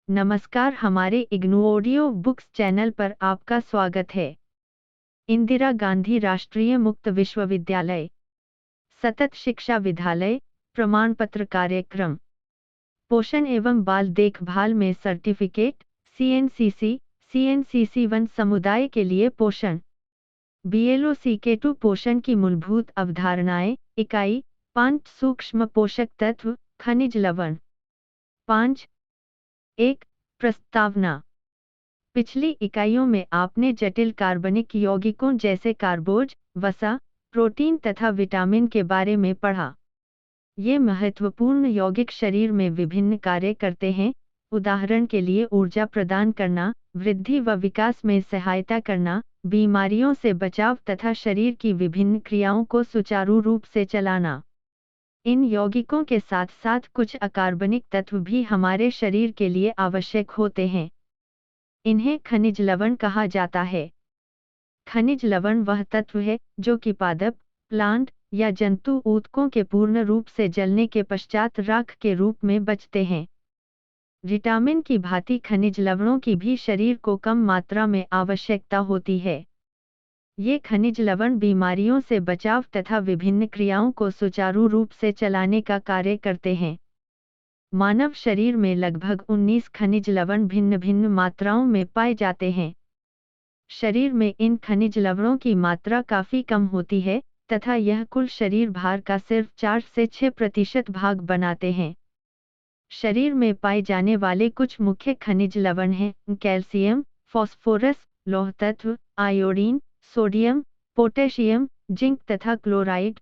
नमस्कार, हमारे IGNOU audio books channel पर आपका स्वागत है। इंदिरा गांधी राष्ट्रीय मुक्त विश्वविद्यालय सतत शिक्षा विद्यालय प्रमाण पत्र कार्यक्रम पोषण एवं बाल देखभाल में सर्टिफिकेट सीएनसीसी 1 समुदाय के लिए पोषण BLOCK 2 पोषण की मूलभूत अवधारणाएं इकाई 5 सूक्ष्म पोषक तत्व खनिज लवण 5 एक प्रस्तावना पिछली इकाइयों में आपने जटिल कार्बनिक यौगिकों जैसे कार्बोज, वसा, प्रोटीन तथा विटामिन के बारे में पढ़ा। ये महत्वपूर्ण यौगिक शरीर में विभिन्न कार्य करते हैं, उदाहरण के लिए ऊर्जा प्रदान करना, वृद्धि व विकास में सहायता करना, बीमारियों से बचाव तथा शरीर की विभिन्न क्रियाओं को सुचारू रूप से चलाना। इन यौगिकों के साथ साथ कुछ अकार्बनिक तत्व भी हमारे शरीर के लिए आवश्यक होते हैं। इन्हें खनिज लवण कहा जाता है। खनिज लवण वह तत्व है जो कि पादप, प्लांट या जंतु ऊतकों के पूर्ण रूप से जलने के पश्चात राख के रूप में बचते हैं। विटामिन की भांति खनिज लवणों की भी शरीर को कम मात्रा में आवश्यकता होती है। ये खनिज लवण बीमारियों से बचाव तथा विभिन्न क्रियाओं को सुचारू रूप से चलाने का कार्य करते हैं। मानव शरीर में लगभग 19 खनिज लवण भिन्न भिन्न मात्राओं में पाए जाते हैं। शरीर में इन खनिज लवणों की मात्रा काफी कम होती है तथा यह कुल शरीर भार का सिर्फ 4 से 6% भाग बनाते हैं। शरीर में पाए जाने वाले कुछ मुख्य खनिज लवण हैं कैल्शियम, फास्फोरस, लौह तत्व, आयोडीन, सोडियम, पोटेशियम, जिंक तथा क्लोराइड।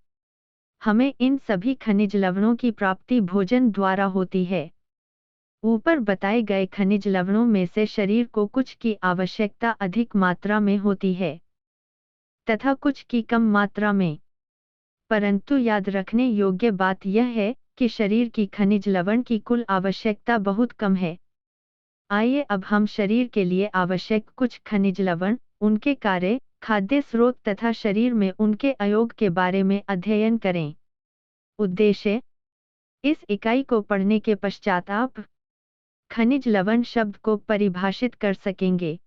हमें इन सभी खनिज लवणों की प्राप्ति भोजन द्वारा होती है। ऊपर बताए गए खनिज लवणों में से शरीर को कुछ की आवश्यकता अधिक मात्रा में होती है तथा कुछ की कम मात्रा में। परंतु याद रखने योग्य बात यह है कि शरीर की खनिज लवण की कुल आवश्यकता बहुत कम है। आइए अब हम शरीर के लिए आवश्यक कुछ खनिज लवण, उनके कार्य, खाद्य स्रोत तथा शरीर में उनके अयोग के बारे में अध्ययन करें। उद्देश्य: इस इकाई को पढ़ने के पश्चात आप खनिज लवण शब्द को परिभाषित कर सकेंगे।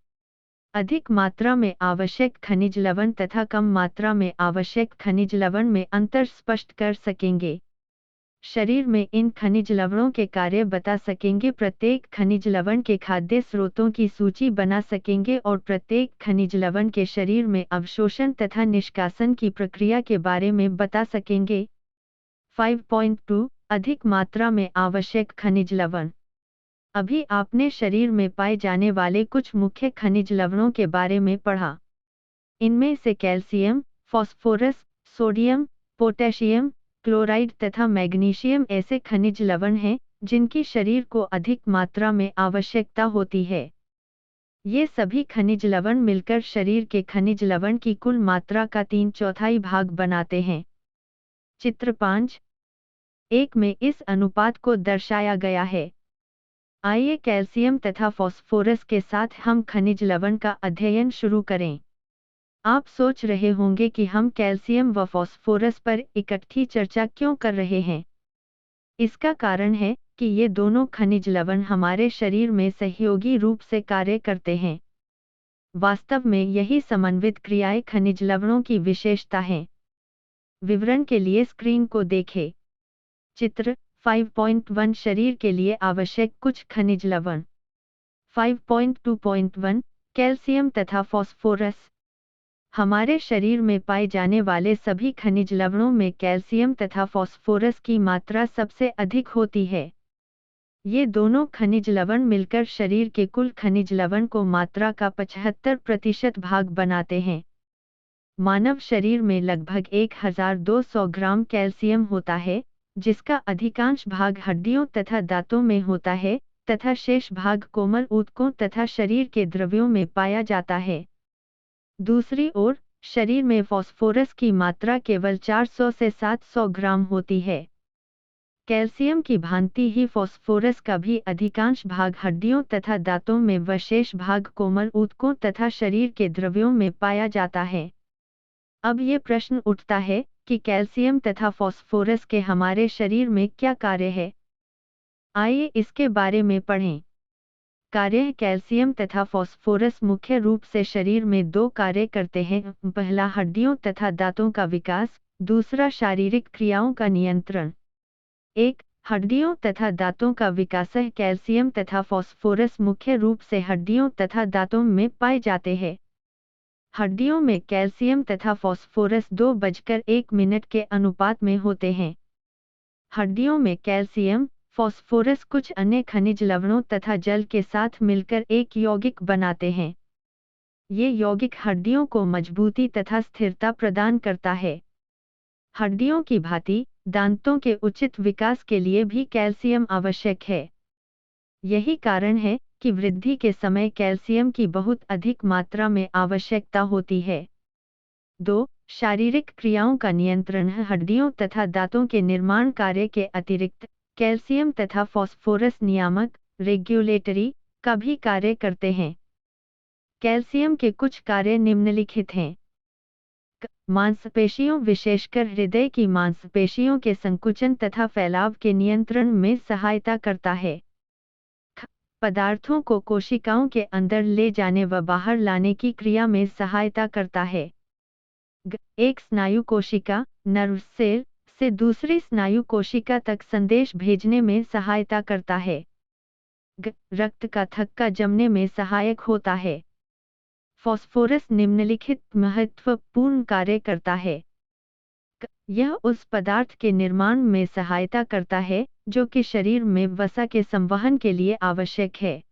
अधिक मात्रा में आवश्यक खनिज लवण तथा कम मात्रा में आवश्यक खनिज लवण में अंतर स्पष्ट कर सकेंगे। शरीर में इन खनिज लवणों के कार्य बता सकेंगे। प्रत्येक खनिज लवण के खाद्य स्रोतों की सूची बना सकेंगे और प्रत्येक खनिज लवण के शरीर में अवशोषण तथा निष्कासन की प्रक्रिया के बारे में बता सकेंगे। 5.2 अधिक मात्रा में आवश्यक खनिज लवण। अभी आपने शरीर में पाए जाने वाले कुछ मुख्य खनिज लवणों के बारे में पढ़ा। इनमें से calcium, phosphorus, sodium, potassium, chloride तथा मैग्नीशियम ऐसे खनिज लवण हैं जिनकी शरीर को अधिक मात्रा में आवश्यकता होती है। ये सभी खनिज लवण मिलकर शरीर के खनिज लवण की कुल मात्रा का 3/4 भाग बनाते हैं। चित्र 5.1 में इस अनुपात को दर्शाया गया है। आइए कैल्शियम तथा फास्फोरस के साथ हम खनिज लवण का अध्ययन शुरू करें। आप सोच रहे होंगे कि हम कैल्शियम व फास्फोरस पर इकट्ठी चर्चा क्यों कर रहे हैं। इसका कारण है कि ये दोनों खनिज लवण हमारे शरीर में सहयोगी रूप से कार्य करते हैं। वास्तव में यही समन्वित क्रियाएं खनिज लवणों की विशेषता हैं। विवरण के लिए स्क्रीन को देखें। चित्र 5.1 शरीर के लिए आवश्यक कुछ खनिज लवण। 5.2.1 कैल्शियम तथा फास्फोरस। हमारे शरीर में पाए जाने वाले सभी खनिज लवणों में कैल्शियम तथा फास्फोरस की मात्रा सबसे अधिक होती है। ये दोनों खनिज लवण मिलकर शरीर के कुल खनिज लवण को मात्रा का 75% भाग बनाते हैं। मानव शरीर में लगभग 1200 ग्राम कैल्शियम होता है, जिसका अधिकांश भाग हड्डियों तथा दांतों में होता है तथा शेष भाग कोमल ऊतकों तथा शरीर के द्रव्यों में पाया जाता है। दूसरी ओर, शरीर में फास्फोरस की मात्रा केवल 400 से 700 ग्राम होती है। कैल्शियम की भांति ही फास्फोरस का भी अधिकांश भाग हड्डियों तथा दांतों में व शेष भाग कोमल ऊतकों तथा शरीर के द्रव्यों में पाया जाता है। अब ये प्रश्न उठता है कि कैल्शियम तथा फास्फोरस के हमारे शरीर में क्या कार्य है। आइए इसके बारे में पढ़ें। कार्य कैल्शियम तथा फॉस्फोरस मुख्य रूप से शरीर में दो कार्य करते हैं। पहला हड्डियों तथा दांतों का विकास, दूसरा शारीरिक क्रियाओं का नियंत्रण। एक, हड्डियों तथा दांतों का विकास। कैल्शियम तथा फॉस्फोरस मुख्य रूप से हड्डियों तथा दांतों में पाए जाते हैं। हड्डियों में कैल्शियम तथा फॉस्फोरस 2:1 के अनुपात में होते हैं। हड्डियों में कैल्शियम, फॉस्फोरस कुछ अन्य खनिज लवणों तथा जल के साथ मिलकर एक यौगिक बनाते हैं। ये यौगिक हड्डियों को मजबूती तथा स्थिरता प्रदान करता है। हड्डियों की भांति दांतों के उचित विकास के लिए भी कैल्शियम आवश्यक है। यही कारण है कि वृद्धि के समय कैल्शियम की बहुत अधिक मात्रा में आवश्यकता होती है। 2. शारीरिक क्रियाओं का नियंत्रण। हड्डियों तथा दांतों के निर्माण कार्य के अतिरिक्त कैल्शियम तथा फॉस्फोरस नियामक, रेग्युलेटरी का भी कार्य करते हैं। कैल्शियम के कुछ कार्य निम्नलिखित हैं। मांसपेशियों विशेषकर हृदय की मांसपेशियों के संकुचन तथा फैलाव के नियंत्रण में सहायता करता है। पदार्थों को कोशिकाओं के अंदर ले जाने व बाहर लाने की क्रिया में सहायता करता है। एक स्नायु कोशिका, नर्व सेल, से दूसरी स्नायु कोशिका तक संदेश भेजने में सहायता करता है। रक्त का थक्का जमने में सहायक होता है। फॉस्फोरस निम्नलिखित महत्वपूर्ण कार्य करता है। यह उस पदार्थ के निर्माण में सहायता करता है जो कि शरीर में वसा के संवहन के लिए आवश्यक है।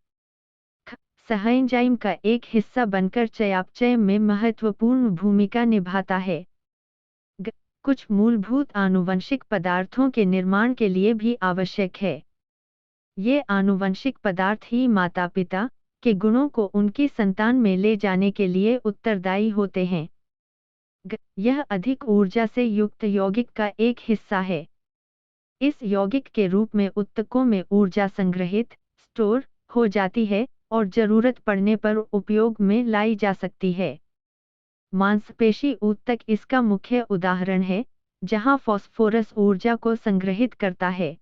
सहएंजाइम का एक हिस्सा बनकर चयापचय में महत्वपूर्ण भूमिका निभाता है। कुछ मूलभूत आनुवंशिक पदार्थों के निर्माण के लिए भी आवश्यक है। ये आनुवंशिक पदार्थ ही माता पिता के गुणों को उनकी संतान में ले जाने के लिए उत्तरदायी होते हैं। यह अधिक ऊर्जा से युक्त यौगिक का एक हिस्सा है। इस यौगिक के रूप में ऊतकों में ऊर्जा संग्रहित, स्टोर हो जाती है और जरूरत पड़ने पर उपयोग में लाई जा सकती है। मांसपेशी ऊतक इसका मुख्य उदाहरण है, जहां फॉस्फोरस ऊर्जा को संग्रहित करता है।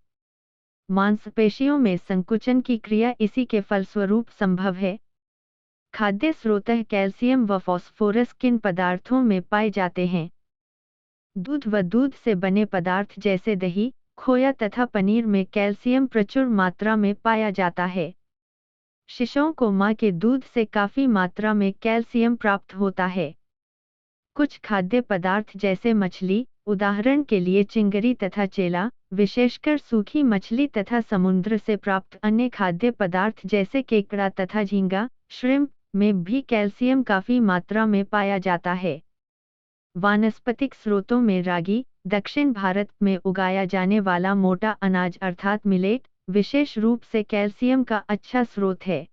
मांसपेशियों में संकुचन की क्रिया इसी के फलस्वरूप संभव है। खाद्य स्रोतः कैल्शियम व फॉस्फोरस किन पदार्थों में पाए जाते हैं? दूध व दूध से बने पदार्थ जैसे दही, खोया तथा पनीर में कैल्शियम प्रचुर मात्रा में पाया जाता है। शिशुओं को मां के दूध से काफी मात्रा में कैल्शियम प्राप्त होता है। कुछ खाद्य पदार्थ जैसे मछली, उदाहरण के लिए चिंगरी तथा चेला, विशेषकर सूखी मछली तथा समुद्र से प्राप्त अन्य खाद्य पदार्थ जैसे केकड़ा तथा झींगा, श्रिम्प में भी कैल्शियम काफी मात्रा में पाया जाता है। वानस्पतिक स्रोतों में रागी, दक्षिण भारत में उगाया जाने वाला मोटा अनाज अर्थात मिलेट, विशेष रूप से कैल्शियम का अच्छा स्रोत है।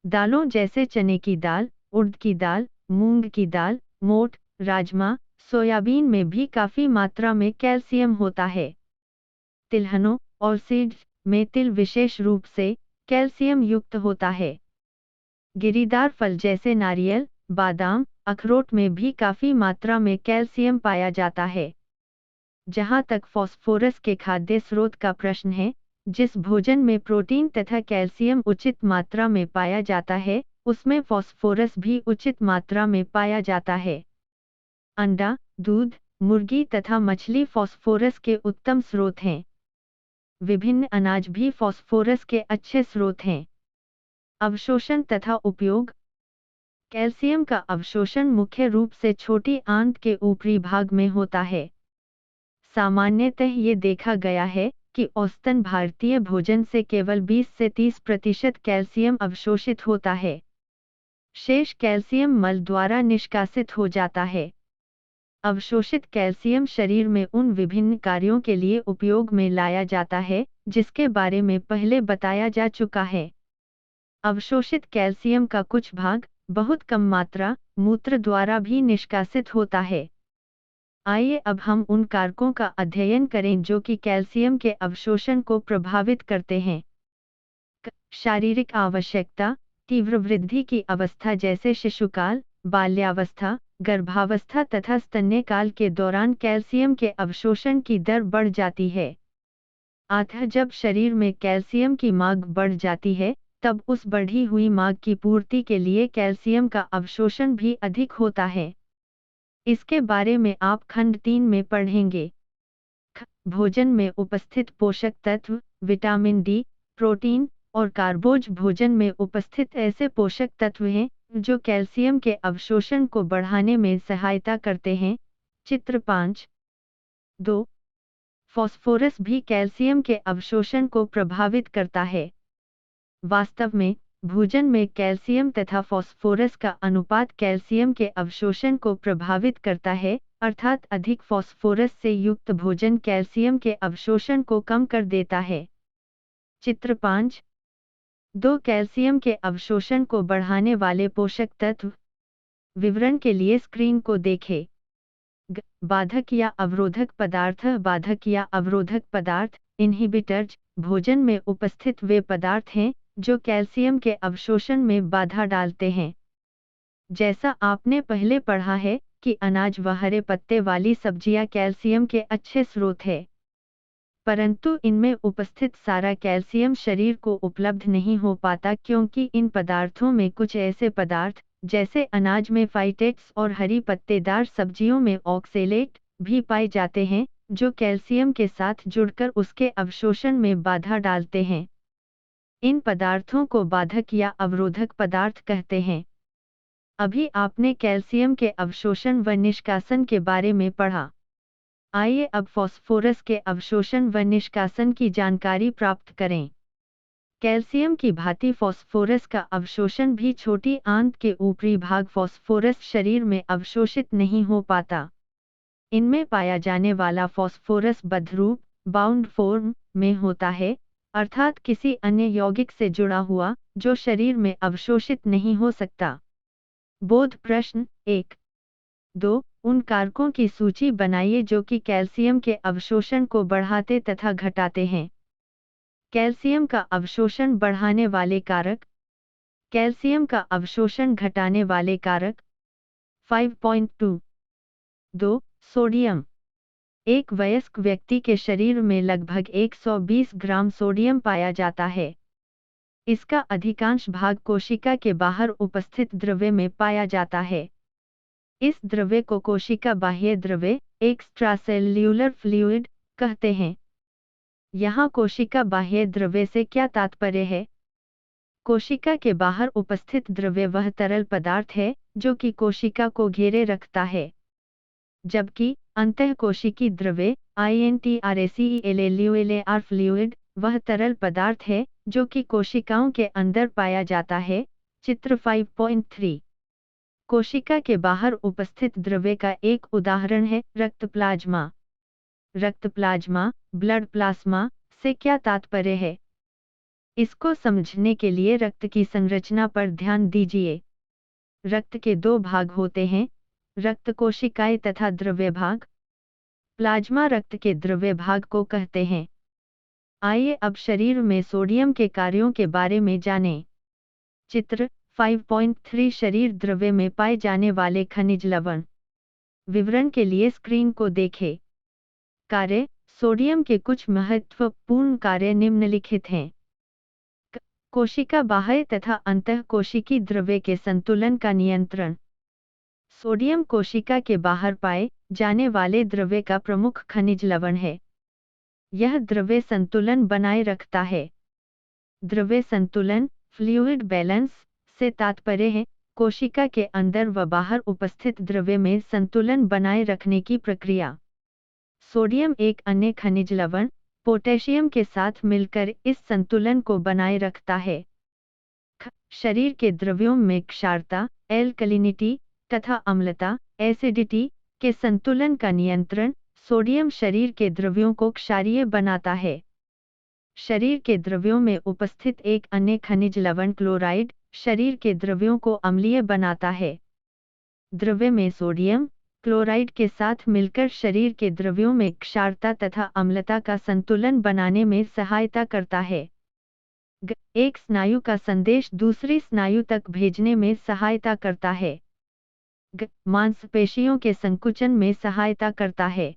दालों जैसे चने की दाल, उड़द की दाल, मूंग की दाल, मोठ, राजमा, सोयाबीन में भी काफी मात्रा में कैल्शियम होता है। तिलहनों और सीड्स में तिल विशेष रूप से कैल्शियम युक्त होता है। गिरीदार फल जैसे नारियल, बादाम, अखरोट में भी काफी मात्रा में कैल्शियम पाया जाता है। जहां तक फॉस्फोरस के खाद्य स्रोत का प्रश्न है, जिस भोजन में प्रोटीन तथा कैल्शियम उचित मात्रा में पाया जाता है, उसमें फॉस्फोरस भी उचित मात्रा में पाया जाता है। अंडा, दूध, मुर्गी तथा मछली फॉस्फोरस के उत्तम स्रोत हैं। विभिन्न अनाज भी फॉस्फोरस के अच्छे स्रोत हैं। अवशोषण तथा उपयोग। कैल्शियम का अवशोषण मुख्य रूप से छोटी आंत के ऊपरी भाग में होता है। सामान्यतः ये देखा गया है कि औसतन भारतीय भोजन से केवल 20 से 30% कैल्शियम अवशोषित होता है। शेष कैल्शियम मल द्वारा निष्कासित हो जाता है। अवशोषित कैल्शियम शरीर में उन विभिन्न कार्यों के लिए उपयोग में लाया जाता है, जिसके बारे में पहले बताया जा चुका है। अवशोषित कैल्शियम का कुछ भाग, बहुत कम मात्रा, मूत्र द्वारा भी निष्कासित होता है। आइए अब हम उन कारकों का अध्ययन करें जो कि कैल्शियम के अवशोषण को प्रभावित करते हैं। शारीरिक आवश्यकता। तीव्र वृद्धि की अवस्था जैसे शिशुकाल, बाल्यावस्था, गर्भावस्था तथा स्तन्यकाल के दौरान कैल्शियम के अवशोषण की दर बढ़ जाती है। अतः जब शरीर में कैल्शियम की मांग बढ़ जाती है, तब उस बढ़ी हुई मांग की पूर्ति के लिए कैल्शियम का अवशोषण भी अधिक होता है। इसके बारे में आप खंड 3 में पढ़ेंगे। भोजन में उपस्थित पोषक तत्व, विटामिन डी, प्रोटीन और कार्बोज भोजन में उपस्थित ऐसे पोषक तत्व हैं जो कैल्शियम के अवशोषण को बढ़ाने में सहायता करते हैं। चित्र 5। 2. फास्फोरस भी कैल्शियम के अवशोषण को प्रभावित करता है। वास्तव में भोजन में कैल्शियम तथा फास्फोरस का अनुपात कैल्शियम के अवशोषण को प्रभावित करता है, अर्थात अधिक फास्फोरस से युक्त भोजन कैल्शियम के अवशोषण को कम कर देता है। चित्र 5। 2 कैल्शियम के अवशोषण को बढ़ाने वाले पोषक तत्व। विवरण के लिए स्क्रीन को देखें। बाधक या अवरोधक पदार्थ। बाधक या अवरोधक पदार्थ, इन्हिबिटर्स, भोजन में उपस्थित वे पदार्थ हैं जो कैल्शियम के अवशोषण में बाधा डालते हैं। जैसा आपने पहले पढ़ा है कि अनाज व हरे पत्ते वाली सब्जियां कैल्शियम के अच्छे स्रोत हैं, परंतु इनमें उपस्थित सारा कैल्शियम शरीर को उपलब्ध नहीं हो पाता क्योंकि इन पदार्थों में कुछ ऐसे पदार्थ जैसे अनाज में फाइटेट्स और हरी पत्तेदार सब्जियों में ऑक्सेलेट भी पाए जाते हैं जो कैल्शियम के साथ जुड़कर उसके अवशोषण में बाधा डालते हैं। इन पदार्थों को बाधक या अवरोधक पदार्थ कहते हैं। अभी आपने कैल्शियम के अवशोषण व निष्कासन के बारे में पढ़ा। आइए अब फास्फोरस के अवशोषण व निष्कासन की जानकारी प्राप्त करें। कैल्शियम की भांति फास्फोरस का अवशोषण भी छोटी आंत के ऊपरी भाग फास्फोरस शरीर में अवशोषित नहीं हो पाता। इनमें पाया जाने वाला फास्फोरस बद्धरूप बाउंड फॉर्म में होता है, अर्थात किसी अन्य यौगिक से जुड़ा हुआ जो शरीर में अवशोषित नहीं हो सकता। बोध प्रश्न 1, 2 उन कारकों की सूची बनाइए जो कि कैल्शियम के अवशोषण को बढ़ाते तथा घटाते हैं। कैल्शियम का अवशोषण बढ़ाने वाले कारक। कैल्शियम का अवशोषण घटाने वाले कारक। 5.2 2. सोडियम। एक वयस्क व्यक्ति के शरीर में लगभग 120 ग्राम सोडियम पाया जाता है। इसका अधिकांश भाग कोशिका के बाहर उपस्थित द्रव्य में पाया जाता है। इस द्रव्य को कोशिका बाह्य द्रव्य एक्स्ट्रासेल्यूलर फ्लूइड कहते हैं। यहाँ कोशिका बाह्य द्रव्य से क्या तात्पर्य है? कोशिका के बाहर उपस्थित द्रव्य वह तरल पदार्थ है जो कि कोशिका को घेरे रखता है, जबकि अंतःकोशिकी द्रव्य इंट्रासेल्यूलर फ्लूइड वह तरल पदार्थ है जो कि कोशिकाओं के अंदर पाया जाता है। चित्र 5.3। कोशिका के बाहर उपस्थित द्रव्य का एक उदाहरण है रक्त प्लाज्मा। रक्त प्लाज्मा, ब्लड प्लाज्मा से क्या तात्पर्य है? इसको समझने के लिए रक्त की संरचना पर ध्यान दीजिए। रक्त के 2 भाग होते हैं, रक्त कोशिकाएं तथा द्रव्य भाग। प्लाज्मा रक्त के द्रव्य भाग को कहते हैं। आइए अब शरीर में सोडियम के कार्यों के बारे में जानें। चित्र 5.3 शरीर द्रव्य में पाए जाने वाले खनिज लवण। विवरण के लिए स्क्रीन को देखें। कार्य। सोडियम के कुछ महत्वपूर्ण कार्य निम्नलिखित हैं। कोशिका बाह्य तथा अंतःकोशिकी द्रव्य के संतुलन का नियंत्रण। सोडियम कोशिका के बाहर पाए जाने वाले द्रव्य का प्रमुख खनिज लवण है। यह द्रव्य संतुलन बनाए रखता है। द्रव्य संतुलन, फ्लूइड बैलेंस से तात्पर्य है कोशिका के अंदर व बाहर उपस्थित द्रव्य में संतुलन बनाए रखने की प्रक्रिया। सोडियम एक अन्य खनिज लवण पोटेशियम के साथ मिलकर इस संतुलन को बनाए रखता है। शरीर के द्रव्यों में क्षारता, एल्कलिनिटी तथा अम्लता, एसिडिटी के संतुलन का नियंत्रण सोडियम शरीर के द्रव्यों को क्षारीय बनाता है। शरीर के द्रव्यों में उपस्थित एक अन्य खनिज लवण क्लोराइड शरीर के द्रव्यों को अम्लीय बनाता है। द्रव्य में सोडियम क्लोराइड के साथ मिलकर शरीर के द्रव्यों में क्षारता तथा अम्लता का संतुलन बनाने में सहायता करता है। एक स्नायु का संदेश दूसरी स्नायु तक भेजने में सहायता करता है। मांसपेशियों के संकुचन में सहायता करता है।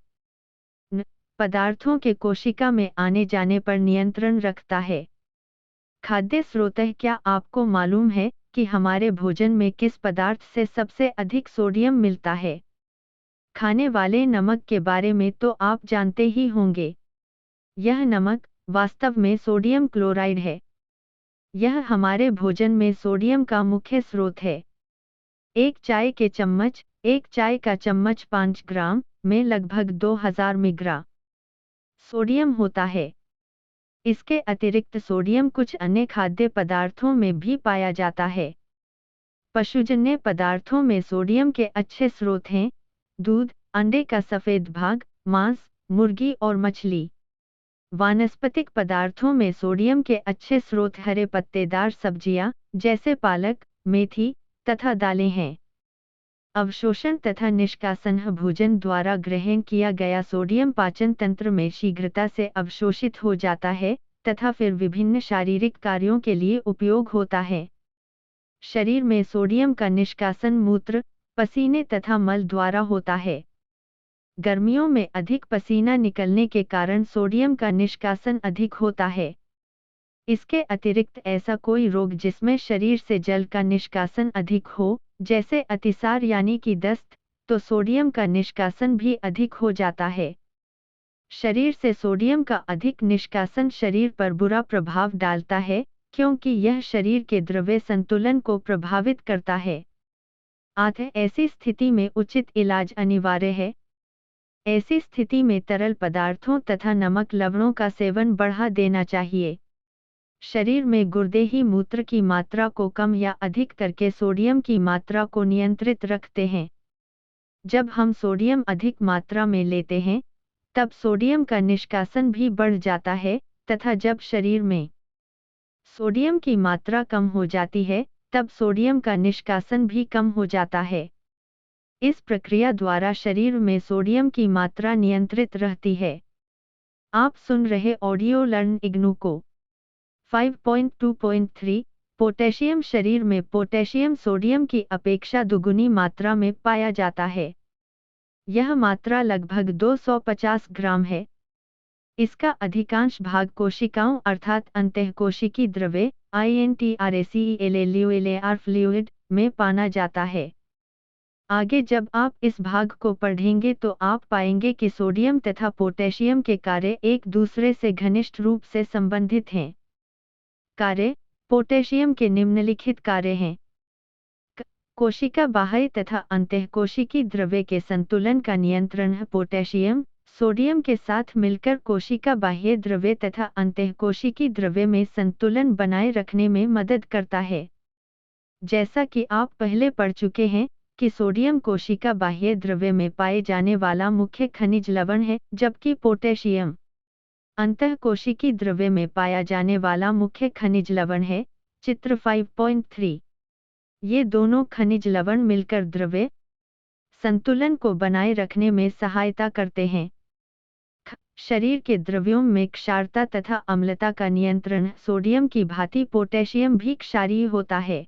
पदार्थों के कोशिका में आने जाने पर नियंत्रण रखता है। खाद्य स्रोत। क्या आपको मालूम है कि हमारे भोजन में किस पदार्थ से सबसे अधिक सोडियम मिलता है? खाने वाले नमक के बारे में तो आप जानते ही होंगे। यह नमक वास्तव में सोडियम क्लोराइड है। यह हमारे भोजन में सोडियम का मुख्य स्रोत है। एक चाय का चम्मच 5 ग्राम में लगभग 2000 मिलीग्राम सोडियम होता है। इसके अतिरिक्त सोडियम कुछ अन्य खाद्य पदार्थों में भी पाया जाता है। पशुजन्य पदार्थों में सोडियम के अच्छे स्रोत हैं: दूध, अंडे का सफेद भाग, मांस, मुर्गी और मछली। वानस्पतिक पदार्थों में सोडियम के अच्छे स्रोत हरे पत्तेदार सब्जियां जैसे पालक, मेथी तथा दालें हैं। अवशोषण तथा निष्कासन। भोजन द्वारा ग्रहण किया गया सोडियम पाचन तंत्र में शीघ्रता से अवशोषित हो जाता है तथा फिर विभिन्न शारीरिक कार्यों के लिए उपयोग होता है। शरीर में सोडियम का निष्कासन मूत्र, पसीने तथा मल द्वारा होता है। गर्मियों में अधिक पसीना निकलने के कारण सोडियम का निष्कासन अधिक होता है। इसके अतिरिक्त ऐसा कोई रोग जिसमें शरीर से जल का निष्कासन अधिक हो, जैसे अतिसार यानी कि दस्त, तो सोडियम का निष्कासन भी अधिक हो जाता है। शरीर से सोडियम का अधिक निष्कासन शरीर पर बुरा प्रभाव डालता है, क्योंकि यह शरीर के द्रव्य संतुलन को प्रभावित करता है। अतः ऐसी स्थिति में उचित इलाज अनिवार्य है। ऐसी स्थिति में तरल पदार्थों तथा नमक लवणों का सेवन बढ़ा देना चाहिए। शरीर में गुर्दे ही मूत्र की मात्रा को कम या अधिक करके सोडियम की मात्रा को नियंत्रित रखते हैं। जब हम सोडियम अधिक मात्रा में लेते हैं, तब सोडियम का निष्कासन भी बढ़ जाता है तथा जब शरीर में सोडियम की मात्रा कम हो जाती है, तब सोडियम का निष्कासन भी कम हो जाता है। इस प्रक्रिया द्वारा शरीर में सोडियम की मात्रा नियंत्रित रहती है। आप सुन रहे ऑडियो लर्न इग्नू को। 5.2.3 पोटेशियम। शरीर में पोटेशियम सोडियम की अपेक्षा दुगुनी मात्रा में पाया जाता है। यह मात्रा लगभग 250 ग्राम है। इसका अधिकांश भाग कोशिकाओं अर्थात अंतःकोशिकी द्रव्य इंट्रासेल्युलर फ्लूइड में पाना जाता है। आगे जब आप इस भाग को पढ़ेंगे तो आप पाएंगे कि सोडियम तथा पोटेशियम के कार्य एक दूसरे से घनिष्ठ रूप से संबंधित हैं। कार्य। पोटेशियम के निम्नलिखित कार्य हैं। कोशिका बाह्य तथा अंतःकोशिकी द्रव्य के संतुलन का नियंत्रण। पोटेशियम सोडियम के साथ मिलकर कोशिका बाह्य द्रव्य तथा अंतःकोशिकी द्रव्य में संतुलन बनाए रखने में मदद करता है। जैसा कि आप पहले पढ़ चुके हैं कि सोडियम कोशिका बाह्य द्रव्य में पाए जाने वाला मुख्य खनिज लवण है, जबकि पोटेशियम अंतःकोशिकी द्रव्य में पाया जाने वाला मुख्य खनिज लवण है। चित्र 5.3। ये दोनों खनिज लवण मिलकर द्रव्य संतुलन को बनाए रखने में सहायता करते हैं। शरीर के द्रव्यों में क्षारता तथा अम्लता का नियंत्रण। सोडियम की भांति पोटेशियम भी क्षारीय होता है।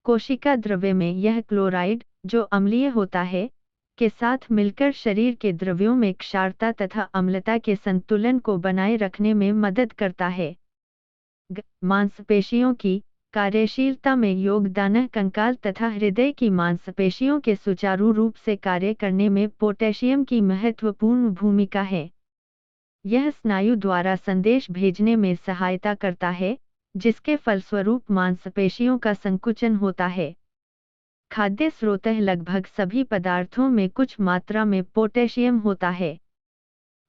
कोशिका द्रव्य में यह क्लोराइड, जो अम्लीय होता है, के साथ मिलकर शरीर के द्रव्यों में क्षारता तथा अम्लता के संतुलन को बनाए रखने में मदद करता है। मांसपेशियों की कार्यशीलता में योगदान। कंकाल तथा हृदय की मांसपेशियों के सुचारू रूप से कार्य करने में पोटेशियम की महत्वपूर्ण भूमिका है। यह स्नायु द्वारा संदेश भेजने में सहायता करता है, जिसके फलस्वरूप मांसपेशियों का संकुचन होता है। खाद्य स्रोत। लगभग सभी पदार्थों में कुछ मात्रा में पोटेशियम होता है।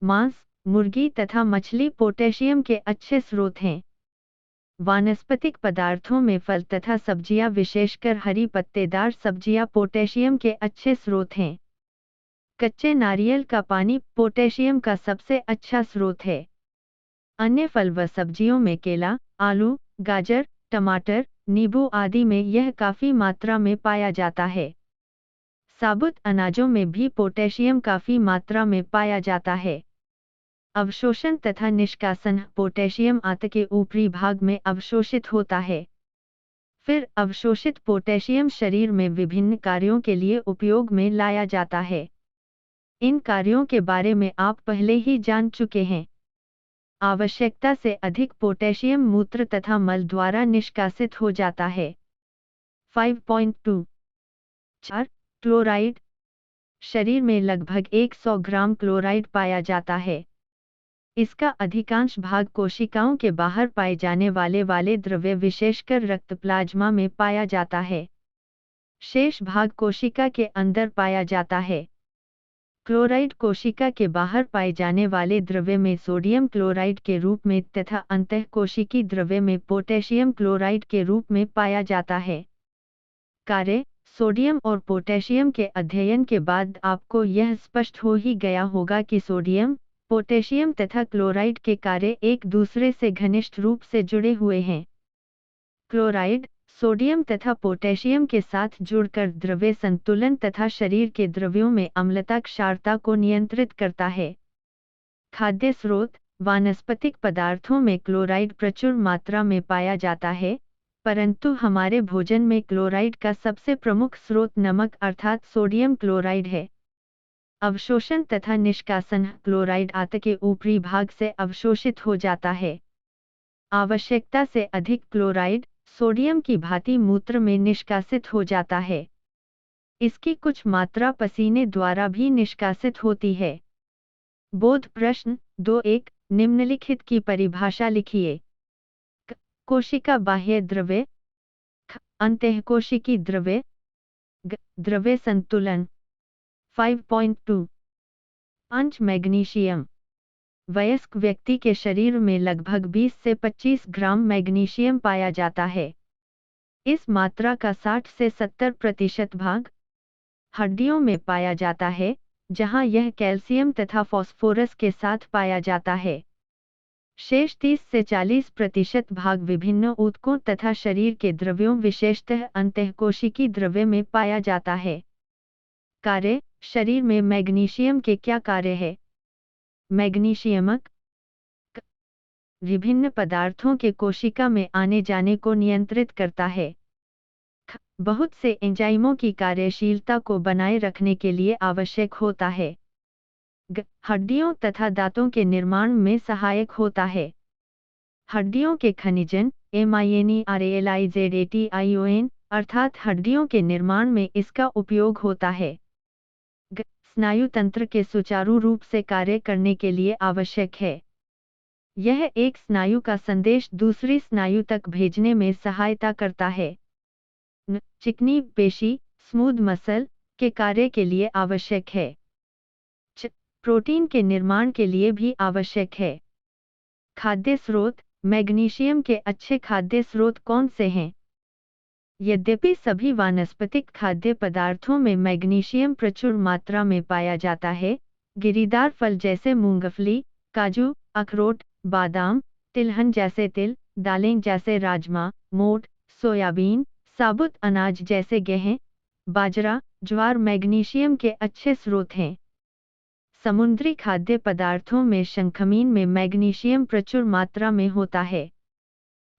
मांस, मुर्गी तथा मछली पोटेशियम के अच्छे स्रोत हैं। वानस्पतिक पदार्थों में फल तथा सब्जियां, विशेषकर हरी पत्तेदार सब्जियां पोटेशियम के अच्छे स्रोत हैं। कच्चे नारियल का पानी पोटेशियम का सबसे अच्छा स्रोत है। अन्य फल व सब्जियों में केला, आलू, गाजर, टमाटर, नींबू आदि में यह काफी मात्रा में पाया जाता है। साबुत अनाजों में भी पोटेशियम काफी मात्रा में पाया जाता है। अवशोषण तथा निष्कासन। पोटेशियम आंत के ऊपरी भाग में अवशोषित होता है। फिर अवशोषित पोटेशियम शरीर में विभिन्न कार्यों के लिए उपयोग में लाया जाता है। इन कार्यों के बारे में आप पहले ही जान चुके हैं। आवश्यकता से अधिक पोटेशियम मूत्र तथा मल द्वारा निष्कासित हो जाता है। 5.2 4. क्लोराइड। शरीर में लगभग 100 ग्राम क्लोराइड पाया जाता है। इसका अधिकांश भाग कोशिकाओं के बाहर पाए जाने वाले द्रव्य विशेषकर रक्त प्लाज्मा में पाया जाता है। शेष भाग कोशिका के अंदर पाया जाता है। क्लोराइड कोशिका के बाहर पाए जाने वाले द्रव्य में सोडियम क्लोराइड के रूप में तथा अंतःकोशिकीय द्रव्य में पोटेशियम क्लोराइड के रूप में पाया जाता है। कार्य। सोडियम और पोटेशियम के अध्ययन के बाद आपको यह स्पष्ट हो ही गया होगा कि सोडियम, पोटेशियम तथा क्लोराइड के कार्य एक दूसरे से घनिष्ठ रूप से जुड़े हुए हैं। क्लोराइड सोडियम तथा पोटेशियम के साथ जुड़कर द्रव्य संतुलन तथा शरीर के द्रव्यों में अम्लता क्षारता को नियंत्रित करता है। खाद्य स्रोत। वानस्पतिक पदार्थों में क्लोराइड प्रचुर मात्रा में पाया जाता है, परंतु हमारे भोजन में क्लोराइड का सबसे प्रमुख स्रोत नमक अर्थात सोडियम क्लोराइड है। अवशोषण तथा निष्कासन। क्लोराइड आंत के ऊपरी भाग से अवशोषित हो जाता है। आवश्यकता से अधिक क्लोराइड सोडियम की भांति मूत्र में निष्कासित हो जाता है। इसकी कुछ मात्रा पसीने द्वारा भी निष्कासित होती है। बोध प्रश्न 2.1 निम्नलिखित की परिभाषा लिखिए। कोशिका बाह्य द्रव्य। अंतःकोशिकीय द्रव्य। द्रव्य संतुलन। 5.2 5 मैग्नीशियम। वयस्क व्यक्ति के शरीर में लगभग 20 से 25 ग्राम मैग्नीशियम पाया जाता है। इस मात्रा का 60 से 70% भाग हड्डियों में पाया जाता है, जहां यह कैल्शियम तथा फास्फोरस के साथ पाया जाता है। शेष 30 से 40% भाग विभिन्न ऊतकों तथा शरीर के द्रव्यों विशेषतः अंतःकोशिकीय द्रव्य में पाया जाता है। कार्य। शरीर में मैग्नीशियम के क्या कार्य है? मैग्नीशियमक विभिन्न पदार्थों के कोशिका में आने जाने को नियंत्रित करता है। बहुत से एंजाइमों की कार्यशीलता को बनाए रखने के लिए आवश्यक होता है। हड्डियों तथा दांतों के निर्माण में सहायक होता है। हड्डियों के खनिजन MINERALIZATION अर्थात हड्डियों के निर्माण में इसका उपयोग होता है। स्नायु तंत्र के सुचारू रूप से कार्य करने के लिए आवश्यक है। यह एक स्नायु का संदेश दूसरी स्नायु तक भेजने में सहायता करता है। चिकनी पेशी स्मूथ मसल के कार्य के लिए आवश्यक है। प्रोटीन के निर्माण के लिए भी आवश्यक है। खाद्य स्रोत। मैग्नीशियम के अच्छे खाद्य स्रोत कौन से हैं? यद्यपि सभी वानस्पतिक खाद्य पदार्थों में मैग्नीशियम प्रचुर मात्रा में पाया जाता है, गिरीदार फल जैसे मूंगफली, काजू, अखरोट, बादाम, तिलहन जैसे तिल, दालें जैसे राजमा, मोठ, सोयाबीन, साबुत अनाज जैसे गेहूं, बाजरा, ज्वार मैग्नीशियम के अच्छे स्रोत हैं। समुद्री खाद्य पदार्थों में शंखमीन में मैग्नीशियम प्रचुर मात्रा में होता है।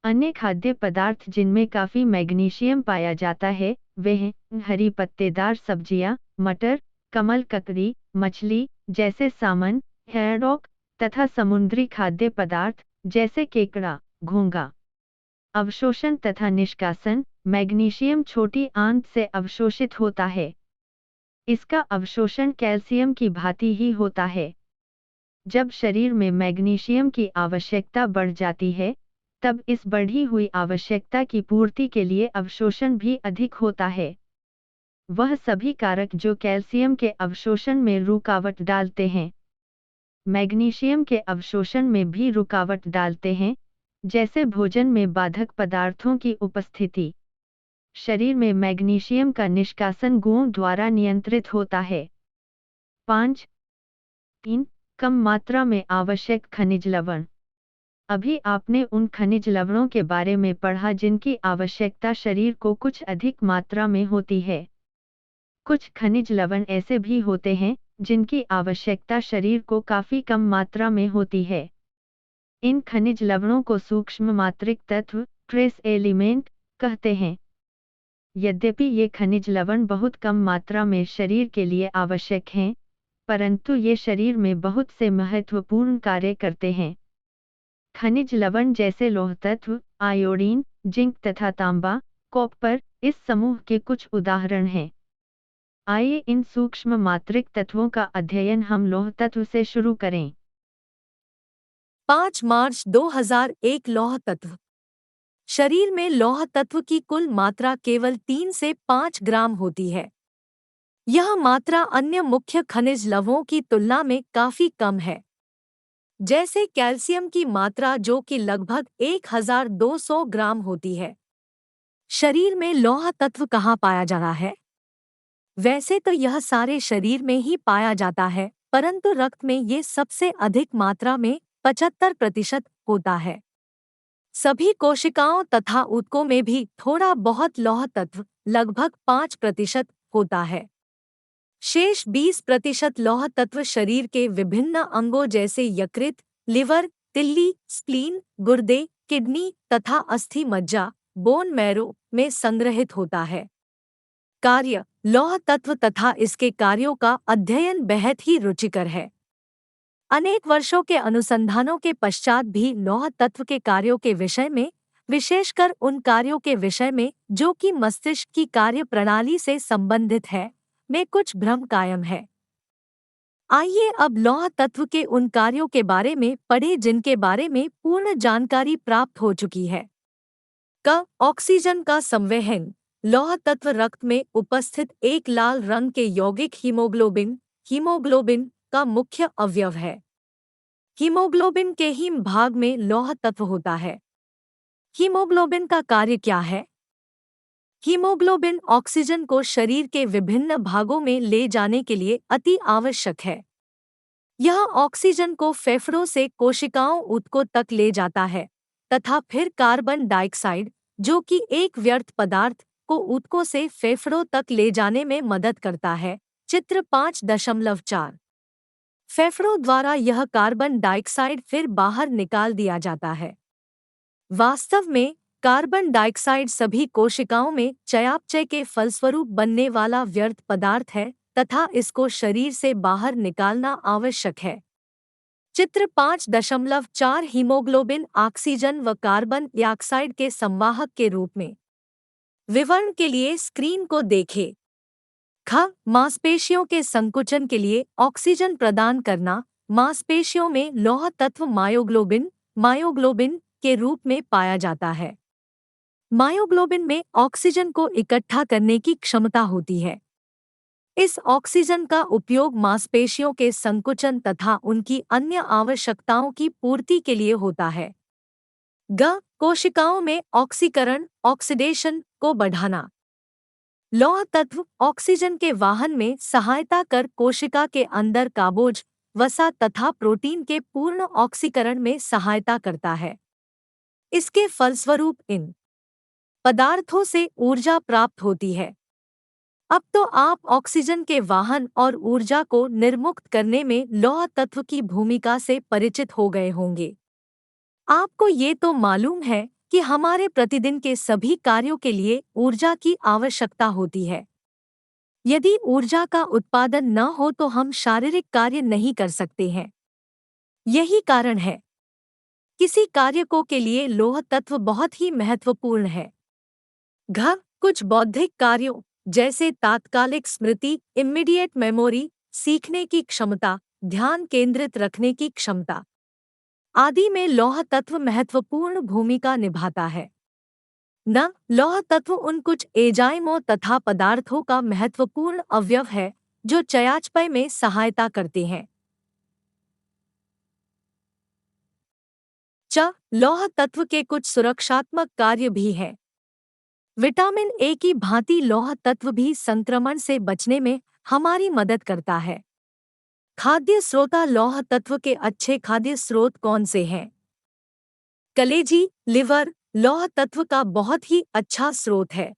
अन्य खाद्य पदार्थ जिनमें काफी मैग्नीशियम पाया जाता है वे हैं हरी पत्तेदार सब्जियां, मटर, कमल ककड़ी, मछली जैसे सामन, हैडॉक तथा समुद्री खाद्य पदार्थ जैसे केकड़ा, घोंगा। अवशोषण तथा निष्कासन। मैग्नीशियम छोटी आंत से अवशोषित होता है। इसका अवशोषण कैल्शियम की भांति ही होता है। जब शरीर में मैग्नीशियम की आवश्यकता बढ़ जाती है, तब इस बढ़ी हुई आवश्यकता की पूर्ति के लिए अवशोषण भी अधिक होता है। वह सभी कारक जो कैल्शियम के अवशोषण में रुकावट डालते हैं, मैग्नीशियम के अवशोषण में भी रुकावट डालते हैं, जैसे भोजन में बाधक पदार्थों की उपस्थिति। शरीर में मैग्नीशियम का निष्कासन गुओं द्वारा नियंत्रित होता है। 5.3 कम मात्रा में आवश्यक खनिज लवण। अभी आपने उन खनिज लवणों के बारे में पढ़ा जिनकी आवश्यकता शरीर को कुछ अधिक मात्रा में होती है। कुछ खनिज लवण ऐसे भी होते हैं जिनकी आवश्यकता शरीर को काफी कम मात्रा में होती है। इन खनिज लवणों को सूक्ष्म मात्रिक तत्व ट्रेस एलिमेंट कहते हैं। यद्यपि ये खनिज लवण बहुत कम मात्रा में शरीर के लिए आवश्यक हैं, परंतु ये शरीर में बहुत से महत्वपूर्ण कार्य करते हैं। खनिज लवण जैसे लौह तत्व, आयोडीन, जिंक तथा तांबा, कॉपर इस समूह के कुछ उदाहरण हैं। आइए इन सूक्ष्म मात्रिक तत्वों का अध्ययन हम लौह तत्व से शुरू करें। 5 मार्च 2001 लौह तत्व। शरीर में लौह तत्व की कुल मात्रा केवल 3 से 5 ग्राम होती है। यह मात्रा अन्य मुख्य खनिज लवणों की तुलना में काफी कम है, जैसे कैल्शियम की मात्रा जो कि लगभग 1200 ग्राम होती है। शरीर में लौह तत्व कहाँ पाया जाता है? वैसे तो यह सारे शरीर में ही पाया जाता है, परंतु रक्त में ये सबसे अधिक मात्रा में 75% होता है। सभी कोशिकाओं तथा ऊतकों में भी थोड़ा बहुत लौह तत्व लगभग 5% होता है। शेष 20% लौह तत्व शरीर के विभिन्न अंगों जैसे यकृत, लिवर, तिल्ली, स्प्लीन, गुर्दे, किडनी तथा अस्थि मज्जा, बोन मैरो में संग्रहित होता है। कार्य, लौह तत्व तथा इसके कार्यों का अध्ययन बेहद ही रुचिकर है। अनेक वर्षों के अनुसंधानों के पश्चात भी लौह तत्व के कार्यों के विषय में, विशेषकर उन कार्यों के विषय में जो कि मस्तिष्क की कार्य प्रणाली से संबंधित है, में कुछ भ्रम कायम है। आइए अब लौह तत्व के उन कार्यों के बारे में पढ़ें जिनके बारे में पूर्ण जानकारी प्राप्त हो चुकी है। ऑक्सीजन का संवहन। लौह तत्व रक्त में उपस्थित एक लाल रंग के यौगिक हीमोग्लोबिन का मुख्य अवयव है। हीमोग्लोबिन के हीम भाग में लौह तत्व होता है। हीमोग्लोबिन का कार्य क्या है? हीमोग्लोबिन ऑक्सीजन को शरीर के विभिन्न भागों में ले जाने के लिए अति आवश्यक है। यह ऑक्सीजन को फेफड़ों से कोशिकाओं ऊतकों तक ले जाता है तथा फिर कार्बन डाइऑक्साइड, जो कि एक व्यर्थ पदार्थ, को ऊतकों से फेफड़ों तक ले जाने में मदद करता है। चित्र 5.4। फेफड़ों द्वारा यह कार्बन डाइऑक्साइड फिर बाहर निकाल दिया जाता है। वास्तव में कार्बन डाइऑक्साइड सभी कोशिकाओं में चयापचय के फलस्वरूप बनने वाला व्यर्थ पदार्थ है तथा इसको शरीर से बाहर निकालना आवश्यक है। चित्र 5.4 हीमोग्लोबिन ऑक्सीजन व कार्बन डाइऑक्साइड के संवाहक के रूप में। विवरण के लिए स्क्रीन को देखें। मांसपेशियों के संकुचन के लिए ऑक्सीजन प्रदान करना। मांसपेशियों में लौह तत्व मायोग्लोबिन के रूप में पाया जाता है। मायोग्लोबिन में ऑक्सीजन को इकट्ठा करने की क्षमता होती है। इस ऑक्सीजन का उपयोग मांसपेशियों के संकुचन तथा उनकी अन्य आवश्यकताओं की पूर्ति के लिए होता है। कोशिकाओं में ऑक्सीकरण ऑक्सीडेशन को बढ़ाना। लौह तत्व ऑक्सीजन के वाहन में सहायता कर कोशिका के अंदर काबोज, वसा तथा प्रोटीन के पूर्ण ऑक्सीकरण में सहायता करता है। इसके फलस्वरूप इन पदार्थों से ऊर्जा प्राप्त होती है। अब तो आप ऑक्सीजन के वाहन और ऊर्जा को निर्मुक्त करने में लौह तत्व की भूमिका से परिचित हो गए होंगे। आपको ये तो मालूम है कि हमारे प्रतिदिन के सभी कार्यों के लिए ऊर्जा की आवश्यकता होती है। यदि ऊर्जा का उत्पादन न हो तो हम शारीरिक कार्य नहीं कर सकते हैं। यही कारण है किसी कार्य को के लिए लौह तत्व बहुत ही महत्वपूर्ण है। कुछ बौद्धिक कार्यों जैसे तात्कालिक स्मृति, इमीडिएट मेमोरी, सीखने की क्षमता, ध्यान केंद्रित रखने की क्षमता आदि में लौह तत्व महत्वपूर्ण भूमिका निभाता है। लौह तत्व उन कुछ एंजाइमों तथा पदार्थों का महत्वपूर्ण अवयव है जो चयापचय में सहायता करते हैं। लौह तत्व के कुछ सुरक्षात्मक कार्य भी हैं। विटामिन ए की भांति लौह तत्व भी संक्रमण से बचने में हमारी मदद करता है। खाद्य स्रोत। लौह तत्व के अच्छे खाद्य स्रोत कौन से हैं? कलेजी, लिवर लौह तत्व का बहुत ही अच्छा स्रोत है।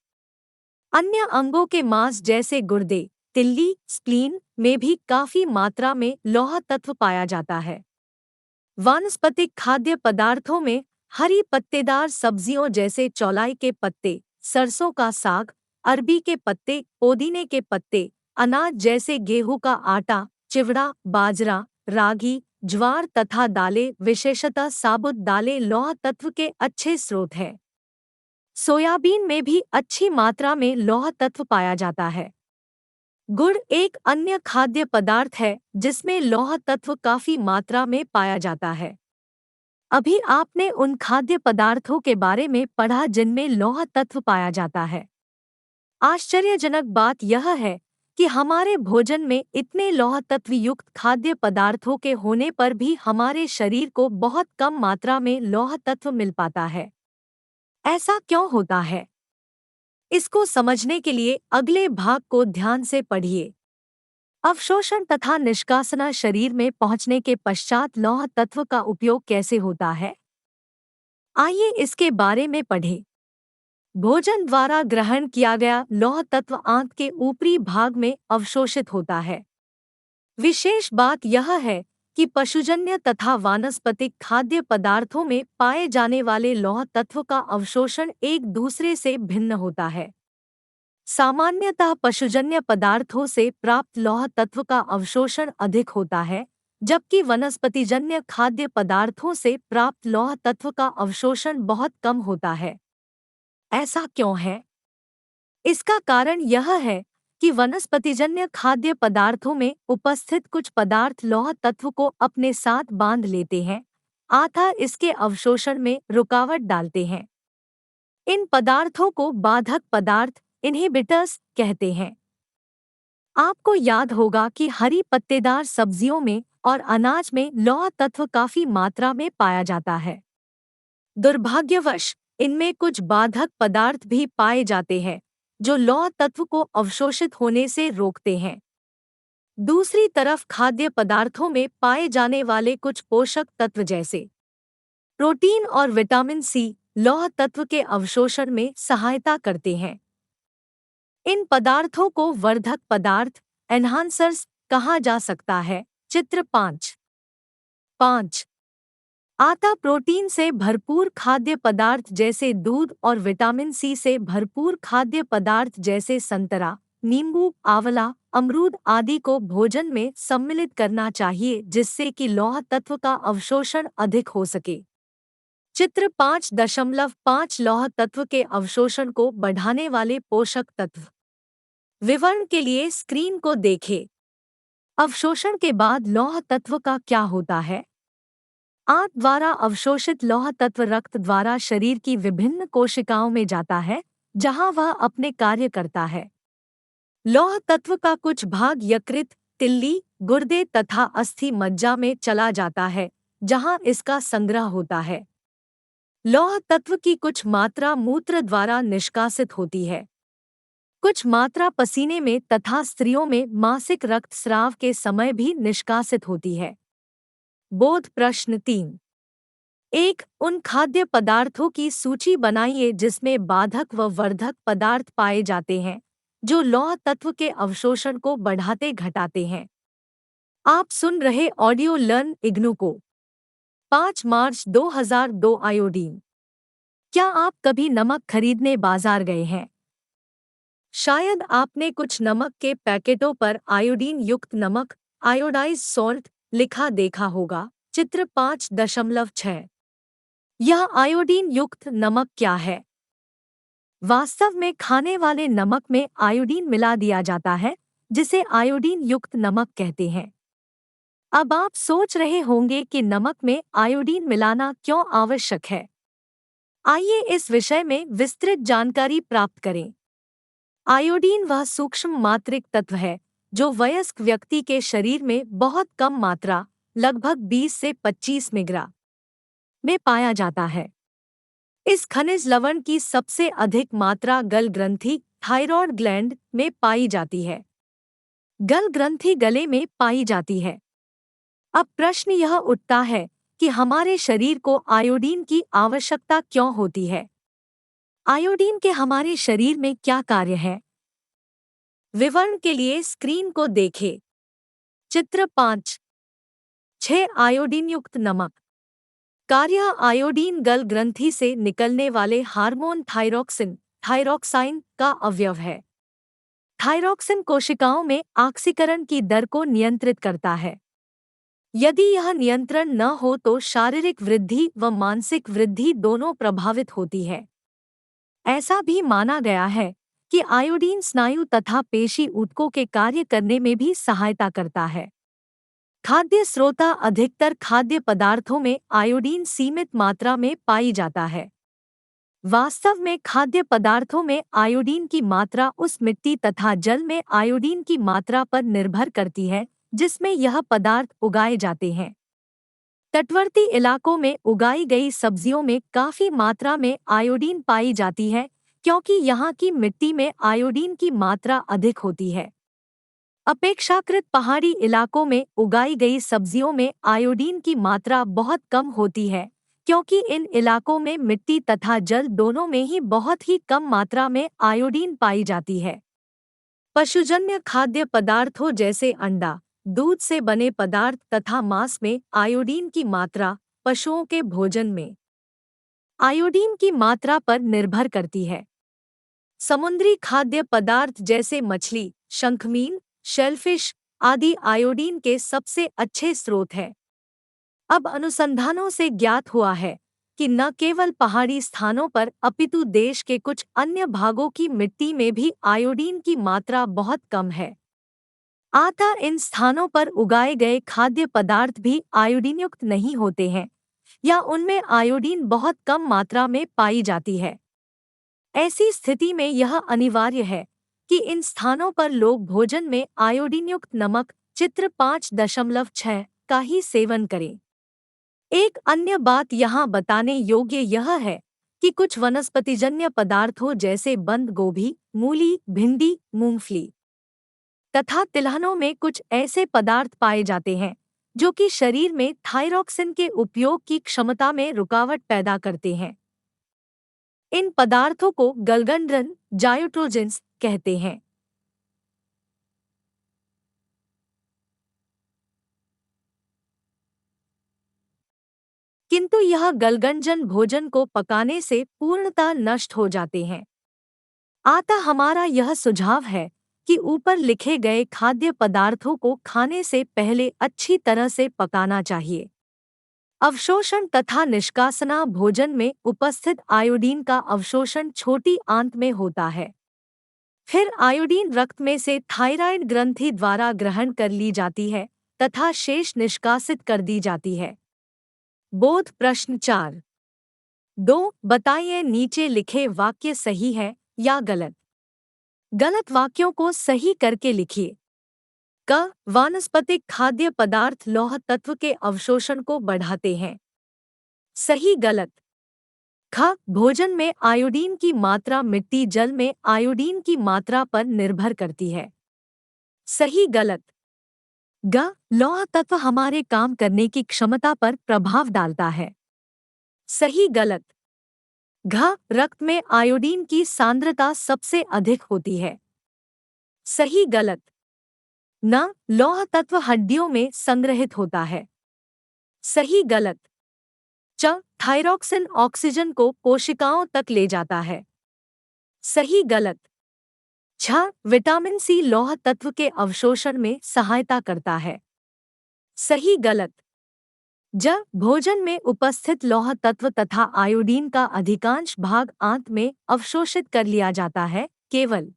अन्य अंगों के मांस जैसे गुर्दे, तिल्ली, स्प्लीन में भी काफी मात्रा में लौह तत्व पाया जाता है। वानस्पतिक खाद्य पदार्थों में हरी पत्तेदार सब्जियों जैसे चौलाई के पत्ते, सरसों का साग, अरबी के पत्ते, पुदीने के पत्ते, अनाज जैसे गेहूं का आटा, चिवड़ा, बाजरा, रागी, ज्वार तथा दालें, विशेषतः साबुत दालें, लौह तत्व के अच्छे स्रोत हैं। सोयाबीन में भी अच्छी मात्रा में लौह तत्व पाया जाता है। गुड़ एक अन्य खाद्य पदार्थ है जिसमें लौह तत्व काफी मात्रा में पाया जाता है। अभी आपने उन खाद्य पदार्थों के बारे में पढ़ा जिनमें लौह तत्व पाया जाता है। आश्चर्यजनक बात यह है कि हमारे भोजन में इतने लौह तत्व युक्त खाद्य पदार्थों के होने पर भी हमारे शरीर को बहुत कम मात्रा में लौह तत्व मिल पाता है। ऐसा क्यों होता है? इसको समझने के लिए अगले भाग को ध्यान से पढ़िए। अवशोषण तथा निष्कासना, शरीर में पहुंचने के पश्चात लौह तत्व का उपयोग कैसे होता है, आइए इसके बारे में पढ़ें। भोजन द्वारा ग्रहण किया गया लौह तत्व आंत के ऊपरी भाग में अवशोषित होता है। विशेष बात यह है कि पशुजन्य तथा वानस्पतिक खाद्य पदार्थों में पाए जाने वाले लौह तत्व का अवशोषण एक दूसरे से भिन्न होता है। सामान्यतः पशुजन्य पदार्थों से प्राप्त लौह तत्व का अवशोषण अधिक होता है, जबकि वनस्पतिजन्य खाद्य पदार्थों से प्राप्त लौह तत्व का अवशोषण बहुत कम होता है। ऐसा क्यों है? इसका कारण यह है कि वनस्पतिजन्य खाद्य पदार्थों में उपस्थित कुछ पदार्थ लौह तत्व को अपने साथ बांध लेते हैं, अतः इसके अवशोषण में रुकावट डालते हैं। इन पदार्थों को बाधक पदार्थ, इन्हिबिटर्स कहते हैं। आपको याद होगा कि हरी पत्तेदार सब्जियों में और अनाज में लौह तत्व काफी मात्रा में पाया जाता है। दुर्भाग्यवश इनमें कुछ बाधक पदार्थ भी पाए जाते हैं जो लौह तत्व को अवशोषित होने से रोकते हैं। दूसरी तरफ खाद्य पदार्थों में पाए जाने वाले कुछ पोषक तत्व जैसे प्रोटीन और विटामिन सी लौह तत्व के अवशोषण में सहायता करते हैं। इन पदार्थों को वर्धक पदार्थ, एनहांसर्स कहा जा सकता है। चित्र 5 आटा प्रोटीन से भरपूर खाद्य पदार्थ जैसे दूध और विटामिन सी से भरपूर खाद्य पदार्थ जैसे संतरा, नींबू, आंवला, अमरूद आदि को भोजन में सम्मिलित करना चाहिए जिससे कि लौह तत्व का अवशोषण अधिक हो सके। चित्र 5.5 लौह तत्व के अवशोषण को बढ़ाने वाले पोषक तत्व। विवरण के लिए स्क्रीन को देखें। अवशोषण के बाद लौह तत्व का क्या होता है? आंत द्वारा अवशोषित लौह तत्व रक्त द्वारा शरीर की विभिन्न कोशिकाओं में जाता है, जहां वह अपने कार्य करता है। लौह तत्व का कुछ भाग यकृत, तिल्ली, गुर्दे तथा अस्थि मज्जा में चला जाता है, जहां इसका संग्रह होता है। लौह तत्व की कुछ मात्रा मूत्र द्वारा निष्कासित होती है। कुछ मात्रा पसीने में तथा स्त्रियों में मासिक रक्तस्राव के समय भी निष्कासित होती है। बोध प्रश्न 3 उन खाद्य पदार्थों की सूची बनाइए जिसमें बाधक व वर्धक पदार्थ पाए जाते हैं जो लौह तत्व के अवशोषण को बढ़ाते घटाते हैं। आप सुन रहे ऑडियो लर्न इग्नू को। 5 मार्च 2002 आयोडीन। क्या आप कभी नमक खरीदने बाजार गए हैं? शायद आपने कुछ नमक के पैकेटों पर आयोडीन युक्त नमक, आयोडाइज्ड सॉल्ट लिखा देखा होगा। चित्र 5.6 यह आयोडीन युक्त नमक क्या है? वास्तव में खाने वाले नमक में आयोडीन मिला दिया जाता है, जिसे आयोडीन युक्त नमक कहते हैं। अब आप सोच रहे होंगे कि नमक में आयोडीन मिलाना क्यों आवश्यक है। आइए इस विषय में विस्तृत जानकारी प्राप्त करें। आयोडीन वह सूक्ष्म मात्रिक तत्व है जो वयस्क व्यक्ति के शरीर में बहुत कम मात्रा, लगभग 20 से 25 मिलीग्राम में पाया जाता है। इस खनिज लवण की सबसे अधिक मात्रा गल ग्रंथि, थायरॉयड ग्लैंड में पाई जाती है। गल ग्रंथि गले में पाई जाती है। अब प्रश्न यह उठता है कि हमारे शरीर को आयोडीन की आवश्यकता क्यों होती है? आयोडीन के हमारे शरीर में क्या कार्य है? विवरण के लिए स्क्रीन को देखें। चित्र 5.6 आयोडीन युक्त नमक। कार्य आयोडीन गल ग्रंथि से निकलने वाले हार्मोन थायरोक्सिन, थायरोक्साइन का अवयव है। थायरोक्सिन कोशिकाओं में ऑक्सीकरण की दर को नियंत्रित करता है। यदि यह नियंत्रण न हो तो शारीरिक वृद्धि व मानसिक वृद्धि दोनों प्रभावित होती है। ऐसा भी माना गया है कि आयोडीन स्नायु तथा पेशी ऊतकों के कार्य करने में भी सहायता करता है। खाद्य स्रोत अधिकतर खाद्य पदार्थों में आयोडीन सीमित मात्रा में पाई जाता है। वास्तव में खाद्य पदार्थों में आयोडीन की मात्रा उस मिट्टी तथा जल में आयोडीन की मात्रा पर निर्भर करती है जिसमें यह पदार्थ उगाए जाते हैं। तटवर्ती इलाकों में उगाई गई सब्जियों में काफी मात्रा में आयोडीन पाई जाती है क्योंकि यहाँ की मिट्टी में आयोडीन की मात्रा अधिक होती है। अपेक्षाकृत पहाड़ी इलाकों में उगाई गई सब्जियों में आयोडीन की मात्रा बहुत कम होती है क्योंकि इन इलाकों में मिट्टी तथा जल दोनों में ही बहुत ही कम मात्रा में आयोडीन पाई जाती है। पशुजन्य खाद्य पदार्थों जैसे अंडा, दूध से बने पदार्थ तथा मांस में आयोडीन की मात्रा पशुओं के भोजन में आयोडीन की मात्रा पर निर्भर करती है। समुद्री खाद्य पदार्थ जैसे मछली, शंखमीन, शेलफिश आदि आयोडीन के सबसे अच्छे स्रोत हैं। अब अनुसंधानों से ज्ञात हुआ है कि न केवल पहाड़ी स्थानों पर अपितु देश के कुछ अन्य भागों की मिट्टी में भी आयोडीन की मात्रा बहुत कम है। अतः इन स्थानों पर उगाए गए खाद्य पदार्थ भी आयोडीनयुक्त नहीं होते हैं या उनमें आयोडीन बहुत कम मात्रा में पाई जाती है। ऐसी स्थिति में यह अनिवार्य है कि इन स्थानों पर लोग भोजन में आयोडीनयुक्त नमक चित्र 5.6 का ही सेवन करें। एक अन्य बात यहाँ बताने योग्य यह है कि कुछ वनस्पतिजन्य पदार्थों जैसे बंद गोभी, मूली, भिंडी, मूंगफली तथा तिलहनों में कुछ ऐसे पदार्थ पाए जाते हैं जो कि शरीर में थायरॉक्सिन के उपयोग की क्षमता में रुकावट पैदा करते हैं। इन पदार्थों को गलगंड्रन जायोट्रोजेंस कहते हैं। किंतु यह गलगंजन भोजन को पकाने से पूर्णतः नष्ट हो जाते हैं। अतः हमारा यह सुझाव है कि ऊपर लिखे गए खाद्य पदार्थों को खाने से पहले अच्छी तरह से पकाना चाहिए। अवशोषण तथा निष्कासना भोजन में उपस्थित आयोडीन का अवशोषण छोटी आंत में होता है। फिर आयोडीन रक्त में से थायराइड ग्रंथि द्वारा ग्रहण कर ली जाती है तथा शेष निष्कासित कर दी जाती है। बोध प्रश्न 4.2 बताइए नीचे लिखे वाक्य सही है या गलत। गलत वाक्यों को सही करके लिखिए। क वानस्पतिक खाद्य पदार्थ लौह तत्व के अवशोषण को बढ़ाते हैं। सही गलत। ख भोजन में आयोडीन की मात्रा मिट्टी जल में आयोडीन की मात्रा पर निर्भर करती है। सही गलत। ग लौह तत्व हमारे काम करने की क्षमता पर प्रभाव डालता है। सही गलत। घ रक्त में आयोडीन की सांद्रता सबसे अधिक होती है। सही गलत। न लौह तत्व हड्डियों में संग्रहित होता है। सही गलत। च थायरॉक्सिन ऑक्सीजन को कोशिकाओं तक ले जाता है। सही गलत। छ विटामिन सी लौह तत्व के अवशोषण में सहायता करता है। सही गलत। ज भोजन में उपस्थित लौह तत्व तथा आयोडीन का अधिकांश भाग आंत में अवशोषित कर लिया जाता है, केवल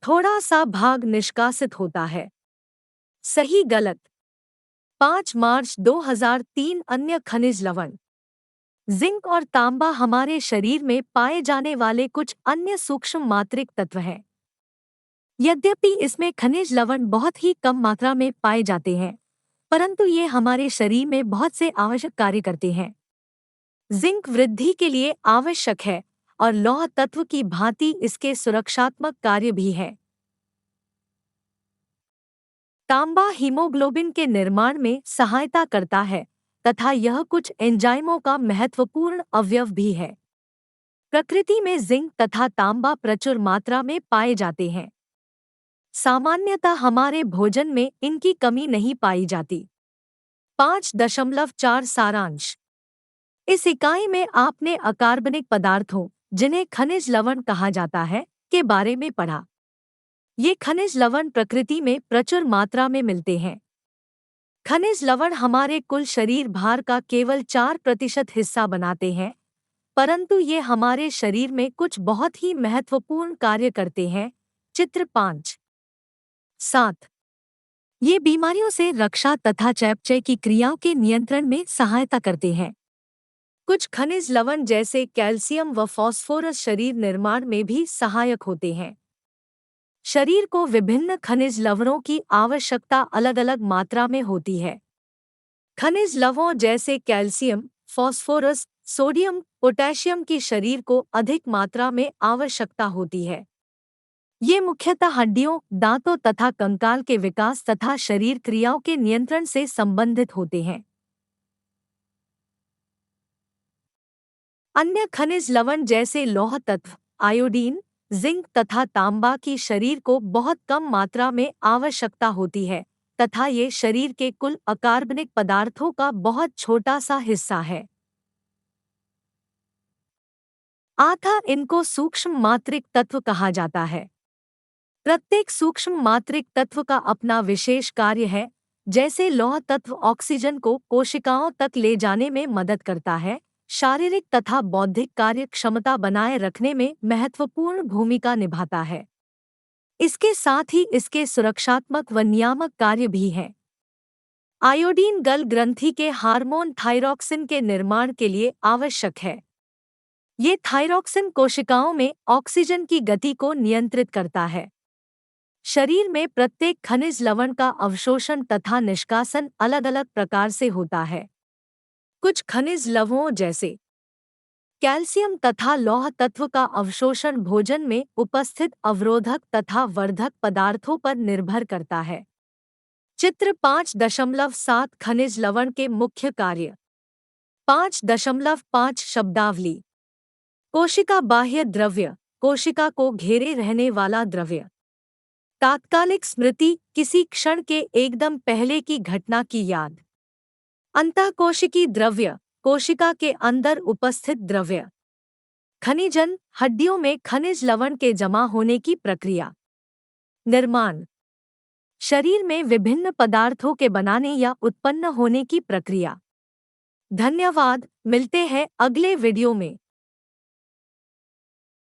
थोड़ा सा भाग निष्कासित होता है। सही गलत। 5 मार्च 2003 अन्य खनिज लवण जिंक और तांबा हमारे शरीर में पाए जाने वाले कुछ अन्य सूक्ष्म मात्रिक तत्व हैं। यद्यपि इसमें खनिज लवण बहुत ही कम मात्रा में पाए जाते हैं, परंतु ये हमारे शरीर में बहुत से आवश्यक कार्य करते हैं। जिंक वृद्धि के लिए आवश्यक है और लौह तत्व की भांति इसके सुरक्षात्मक कार्य भी है। तांबा हीमोग्लोबिन के निर्माण में सहायता करता है तथा यह कुछ एंजाइमों का महत्वपूर्ण अवयव भी है। प्रकृति में जिंक तथा तांबा प्रचुर मात्रा में पाए जाते हैं। सामान्यतः हमारे भोजन में इनकी कमी नहीं पाई जाती। 5.4 सारांश। इस इकाई में आपने अकार्बनिक पदार्थों, जिन्हें खनिज लवण कहा जाता है, के बारे में पढ़ा। ये खनिज लवण प्रकृति में प्रचुर मात्रा में मिलते हैं। खनिज लवण हमारे कुल शरीर भार का केवल 4% हिस्सा बनाते हैं, परंतु ये हमारे शरीर में कुछ बहुत ही महत्वपूर्ण कार्य करते हैं। चित्र 5-7 ये बीमारियों से रक्षा तथा चयापचय की क्रियाओं के नियंत्रण में सहायता करते हैं। कुछ खनिज लवण जैसे कैल्शियम व फास्फोरस शरीर निर्माण में भी सहायक होते हैं। शरीर को विभिन्न खनिज लवणों की आवश्यकता अलग अलग मात्रा में होती है। खनिज लवणों जैसे कैल्शियम, फास्फोरस, सोडियम, पोटेशियम की शरीर को अधिक मात्रा में आवश्यकता होती है। ये मुख्यतः हड्डियों, दांतों तथा कंकाल के विकास तथा शरीर क्रियाओं के नियंत्रण से संबंधित होते हैं। अन्य खनिज लवण जैसे लौह तत्व, आयोडीन, जिंक तथा तांबा की शरीर को बहुत कम मात्रा में आवश्यकता होती है तथा ये शरीर के कुल अकार्बनिक पदार्थों का बहुत छोटा सा हिस्सा है। अतः इनको सूक्ष्म मात्रिक तत्व कहा जाता है। प्रत्येक सूक्ष्म मात्रिक तत्व का अपना विशेष कार्य है। जैसे लौह तत्व ऑक्सीजन को कोशिकाओं तक ले जाने में मदद करता है, शारीरिक तथा बौद्धिक कार्य क्षमता बनाए रखने में महत्वपूर्ण भूमिका निभाता है। इसके साथ ही इसके सुरक्षात्मक व नियामक कार्य भी हैं। आयोडीन गल ग्रंथि के हार्मोन थायरॉक्सिन के निर्माण के लिए आवश्यक है। ये थायरॉक्सिन कोशिकाओं में ऑक्सीजन की गति को नियंत्रित करता है। शरीर में प्रत्येक खनिज लवण का अवशोषण तथा निष्कासन अलग अलग प्रकार से होता है। कुछ खनिज लवणों जैसे कैल्शियम तथा लौह तत्व का अवशोषण भोजन में उपस्थित अवरोधक तथा वर्धक पदार्थों पर निर्भर करता है। चित्र 5.7 खनिज लवण के मुख्य कार्य। 5.5 शब्दावली। कोशिका बाह्य द्रव्य, कोशिका को घेरे रहने वाला द्रव्य। तात्कालिक स्मृति, किसी क्षण के एकदम पहले की घटना की याद। अंतःकोशिकी द्रव्य, कोशिका के अंदर उपस्थित द्रव्य। खनिजन, हड्डियों में खनिज लवण के जमा होने की प्रक्रिया। निर्माण, शरीर में विभिन्न पदार्थों के बनाने या उत्पन्न होने की प्रक्रिया। धन्यवाद, मिलते हैं अगले वीडियो में।